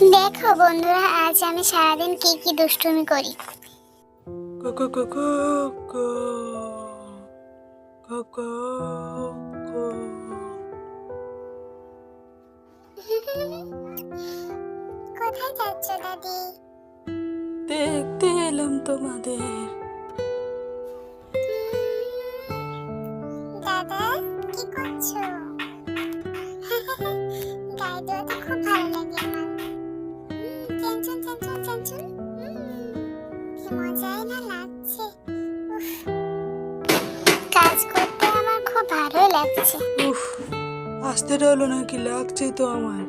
দেখো বন্ধুরা, আজ আমি সারাদিন কি কি দুষ্টুমি করি। কোকো কোকো কো কোকো কো। কোথায় যাচ্ছ দাদি? দেখতে এলাম তোমাদের। দাদা কি করছো? গায়ে দেওয়াতে খুব ভালো লাগে আমার। টেনশন টেনশন টেনশন, কি মজাই না লাগছে। উফ, কাজ করতে আমার খুব ভালো লাগছে। উফ, আসতে রইলো নাকি? লাগছে তো আমার।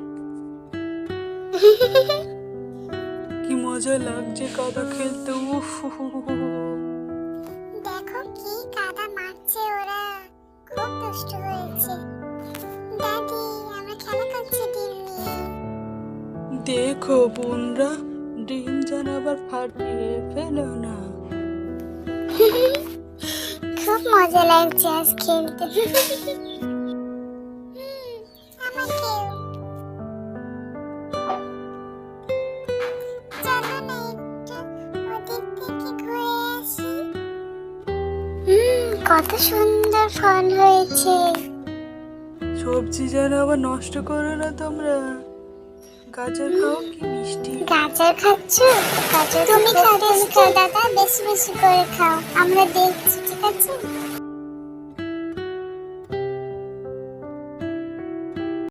কি মজা লাগছে কাদা খেলতে। উফ, দেখো কি কাদা মারছে ওরা, খুব দুষ্টু হয়েছে। দাদি আমরা খেলা করছি ডিম নিয়ে। দেখো বোনরা, ডিম যেন আবার ফাটিয়ে ফেলো না। খুব মজা লাগছে আজ খেলতে। আমাকেও চলো না একটু ওদিক থেকে ঘুরে আসি। কত সুন্দর ফল হয়েছে। সবজি যেন আবার নষ্ট করো না তোমরা। গাজর খাও, কি মিষ্টি। গাজর খাচ্ছ? গাজর তুমি খাও, দাদা বেশি বেশি করে খাও, আমরা দেখছি, ঠিক আছে?